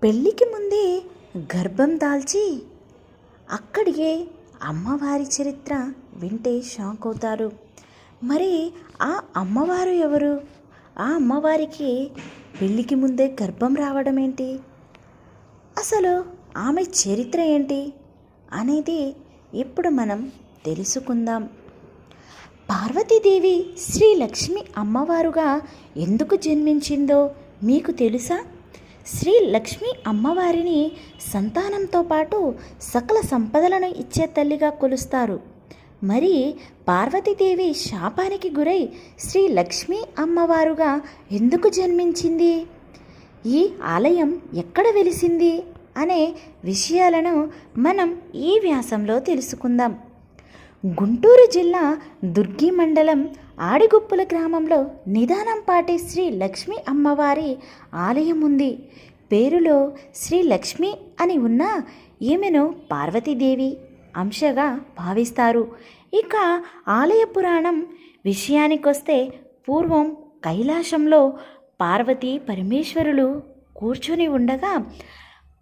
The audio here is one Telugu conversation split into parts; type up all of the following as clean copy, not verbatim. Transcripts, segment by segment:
పెళ్ళికి ముందే గర్భం దాల్చి అక్కడికే అమ్మవారి చరిత్ర వింటే షాక్ అవుతారు. మరి ఆ అమ్మవారు ఎవరు? ఆ అమ్మవారికి పెళ్ళికి ముందే గర్భం రావడం ఏంటి? అసలు ఆమె చరిత్ర ఏంటి అనేది ఇప్పుడు మనం తెలుసుకుందాం. పార్వతీదేవి శ్రీ లక్ష్మి అమ్మవారుగా ఎందుకు జన్మించిందో మీకు తెలుసా? శ్రీ లక్ష్మి అమ్మవారిని సంతానంతో పాటు సకల సంపదలను ఇచ్చే తల్లిగా కొలుస్తారు. మరి పార్వతీదేవి శాపానికి గురై శ్రీ లక్ష్మి అమ్మవారుగా ఎందుకు జన్మించింది? ఈ ఆలయం ఎక్కడ వెలిసింది అనే విషయాలను మనం ఈ వ్యాసంలో తెలుసుకుందాం. గుంటూరు జిల్లా దుర్గి మండలం ఆడిగుప్పుల గ్రామంలో నిదానంపాటి శ్రీ లక్ష్మి అమ్మవారి ఆలయం ఉంది. పేరులో శ్రీ లక్ష్మి అని ఉన్న ఈమెను పార్వతీదేవి అంశగా భావిస్తారు. ఇక ఆలయ పురాణం విషయానికొస్తే పూర్వం కైలాసంలో పార్వతీ పరమేశ్వరులు కూర్చొని ఉండగా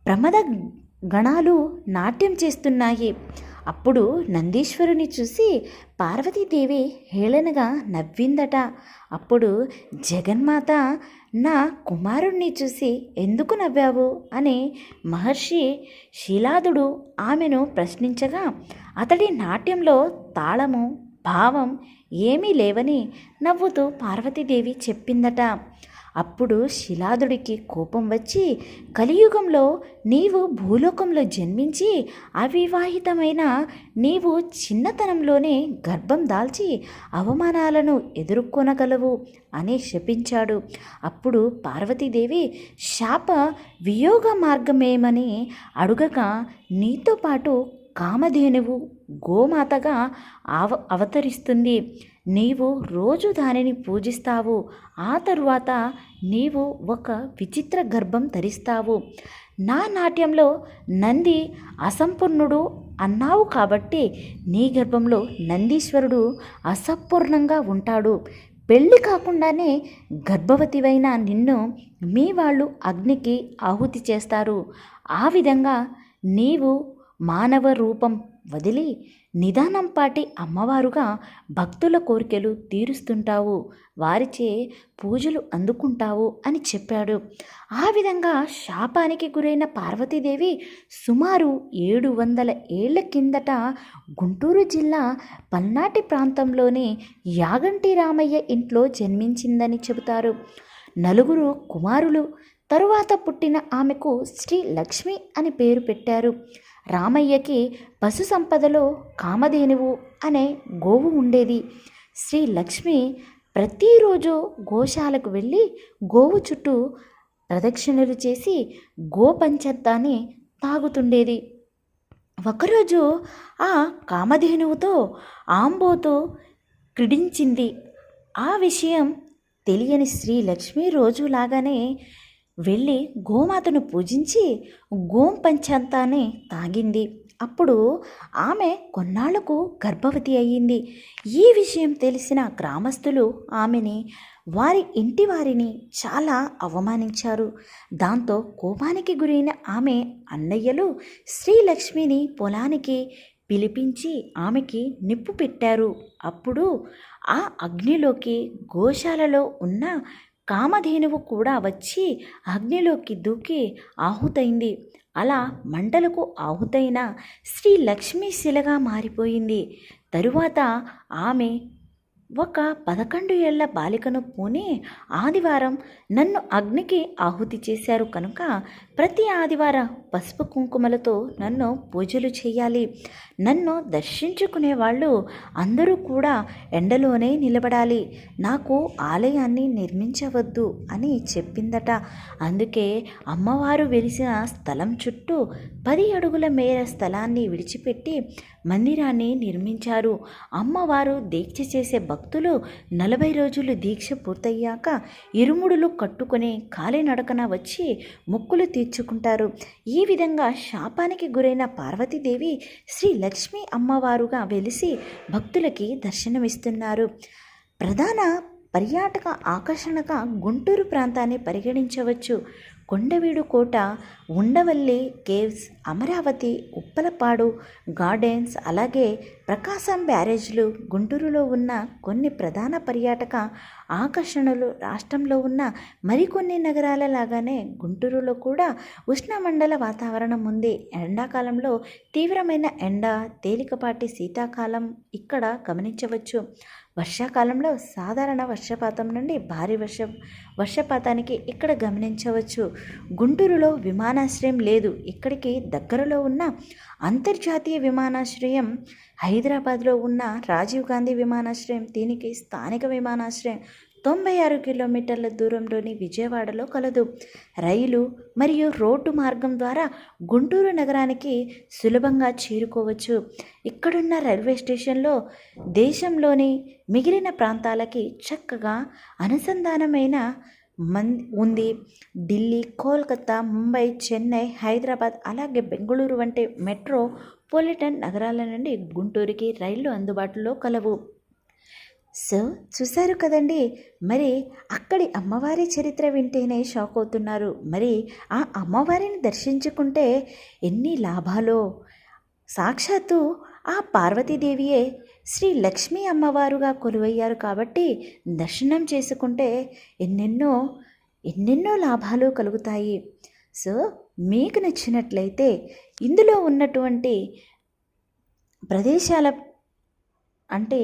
ప్రమద గణాలు నాట్యం చేస్తున్నాయి. అప్పుడు నందీశ్వరుని చూసి పార్వతీదేవి హేళనగా నవ్విందట. అప్పుడు జగన్మాత, నా కుమారుణ్ణి చూసి ఎందుకు నవ్వావు అని మహర్షి శీలాదుడు ఆమెను ప్రశ్నించగా అతడి నాట్యంలో తాళము భావం ఏమీ లేవని నవ్వుతూ పార్వతీదేవి చెప్పిందట. అప్పుడు శిలాదుడికి కోపం వచ్చి, కలియుగంలో నీవు భూలోకంలో జన్మించి అవివాహితమైన నీవు చిన్నతనంలోనే గర్భం దాల్చి అవమానాలను ఎదుర్కొనగలవు అని శపించాడు. అప్పుడు పార్వతీదేవి శాప వియోగ మార్గమేమని అడుగగా, నీతో పాటు కామధేనువు గోమాతగా అవతరిస్తుంది. నీవు రోజు దానిని పూజిస్తావు. ఆ తరువాత నీవు ఒక విచిత్ర గర్భం ధరిస్తావు. నా నాట్యంలో నంది అసంపూర్ణుడు అన్నావు కాబట్టి నీ గర్భంలో నందీశ్వరుడు అసంపూర్ణంగా ఉంటాడు. పెళ్ళి కాకుండానే గర్భవతివైన నిన్ను మీ వాళ్ళు అగ్నికి ఆహుతి చేస్తారు. ఆ విధంగా నీవు మానవ రూపం వదిలి నిదానంపాటి అమ్మవారుగా భక్తుల కోరికలు తీరుస్తుంటావు, వారిచే పూజలు అందుకుంటావు అని చెప్పాడు. ఆ విధంగా శాపానికి గురైన పార్వతీదేవి సుమారు 700 ఏళ్ల కిందట గుంటూరు జిల్లా పల్నాటి ప్రాంతంలోని యాగంటి రామయ్య ఇంట్లో జన్మించిందని చెబుతారు. 4 కుమారులు తరువాత పుట్టిన ఆమెకు శ్రీ లక్ష్మి అని పేరు పెట్టారు. రామయ్యకి పశు సంపదలో కామధేనువు అనే గోవు ఉండేది. శ్రీ లక్ష్మి ప్రతిరోజు గోశాలకు వెళ్ళి గోవు చుట్టూ ప్రదక్షిణలు చేసి గోపంచతాన్ని తాగుతుండేది. ఒకరోజు ఆ కామధేనువుతో ఆంబోతో క్రీడించింది. ఆ విషయం తెలియని శ్రీ లక్ష్మి రోజులాగానే వెళ్ళి గోమాతను పూజించి గోం పంచాంతాన్ని తాగింది. అప్పుడు ఆమె కొన్నాళ్లకు గర్భవతి అయ్యింది. ఈ విషయం తెలిసిన గ్రామస్తులు ఆమెని వారి ఇంటి వారిని చాలా అవమానించారు. దాంతో కోపానికి గురైన ఆమె అన్నయ్యలు శ్రీలక్ష్మిని పొలానికి పిలిపించి ఆమెకి నిప్పు పెట్టారు. అప్పుడు ఆ అగ్నిలోకి గోశాలలో ఉన్న కామధేనువు కూడా వచ్చి అగ్నిలోకి దూకి ఆహుతైంది. అలా మంటలకు ఆహుతైన శ్రీ లక్ష్మీ శిలగా మారిపోయింది. తరువాత ఆమె ఒక 11 ఏళ్ల బాలికను పూని ఆదివారం నన్ను అగ్నికి ఆహుతి చేశారు కనుక ప్రతి ఆదివారం పసుపు కుంకుమలతో నన్ను పూజలు చేయాలి. నన్ను దర్శించుకునే వాళ్ళు అందరూ కూడా ఎండలోనే నిలబడాలి. నాకు ఆలయాన్ని నిర్మించవద్దు అని చెప్పిందట. అందుకే అమ్మవారు వెలిసిన స్థలం చుట్టూ 10 అడుగుల మేర స్థలాన్ని విడిచిపెట్టి మందిరాన్ని నిర్మించారు. అమ్మవారు దీక్ష చేసే భక్తులు 40 రోజులు దీక్ష పూర్తయ్యాక ఇరుముడులు కట్టుకుని కాలినడకన వచ్చి మొక్కులు తీర్చుకుంటారు. ఈ విధంగా శాపానికి గురైన పార్వతీదేవి శ్రీ లక్ష్మీ అమ్మవారుగా వెలిసి భక్తులకి దర్శనమిస్తున్నారు. ప్రధాన పర్యాటక ఆకర్షణగా గుంటూరు ప్రాంతాన్ని పరిగణించవచ్చు. కొండవీడు కోట ఉండవల్లి కేవ్స్, అమరావతి, ఉప్పలపాడు గార్డెన్స్, అలాగే ప్రకాశం బ్యారేజ్లు గుంటూరులో ఉన్న కొన్ని ప్రధాన పర్యాటక ఆకర్షణలు రాష్ట్రంలో ఉన్న మరికొన్ని నగరాల లాగానే గుంటూరులో కూడా ఉష్ణమండల వాతావరణం ఉంది. ఎండాకాలంలో తీవ్రమైన ఎండ, తేలికపాటి శీతాకాలం ఇక్కడ గమనించవచ్చు. వర్షాకాలంలో సాధారణ వర్షపాతం నుండి భారీ వర్షపాతానికి ఇక్కడ గమనించవచ్చు. గుంటూరులో విమానాశ్రయం లేదు. ఇక్కడికి దగ్గరలో ఉన్న అంతర్జాతీయ విమానాశ్రయం హైదరాబాద్లో ఉన్న రాజీవ్ గాంధీ విమానాశ్రయం. దీనికి స్థానిక విమానాశ్రయం 96 కిలోమీటర్ల దూరంలోని విజయవాడలో కలదు. రైలు మరియు రోడ్డు మార్గం ద్వారా గుంటూరు నగరానికి సులభంగా చేరుకోవచ్చు. ఇక్కడున్న రైల్వే స్టేషన్లో దేశంలోని మిగిలిన ప్రాంతాలకి చక్కగా అనుసంధానమైన ఉంది. ఢిల్లీ, కోల్కతా, ముంబై, చెన్నై, హైదరాబాద్, అలాగే బెంగళూరు వంటి మెట్రోపాలిటన్ నగరాల నుండి గుంటూరుకి రైళ్లు అందుబాటులో కలవు. సో చూశారు కదండి, మరి అక్కడి అమ్మవారి చరిత్ర వింటేనే షాక్ అవుతున్నారు. మరి ఆ అమ్మవారిని దర్శించుకుంటే ఎన్ని లాభాలో. సాక్షాత్తు ఆ పార్వతీదేవియే శ్రీ లక్ష్మీ అమ్మవారుగా కొలువయ్యారు కాబట్టి దర్శనం చేసుకుంటే ఎన్నెన్నో లాభాలు కలుగుతాయి. సో మీకు నచ్చినట్లయితే ఇందులో ఉన్నటువంటి ప్రదేశాల అంటే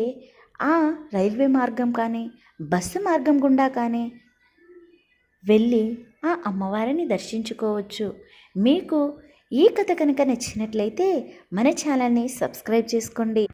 ఆ రైల్వే మార్గం కానీ బస్సు మార్గం గుండా కానీ వెళ్ళి ఆ అమ్మవారిని దర్శించుకోవచ్చు. మీకు ఈ కథ కనుక నచ్చినట్లయితే మన ఛానల్ని సబ్స్క్రైబ్ చేసుకోండి.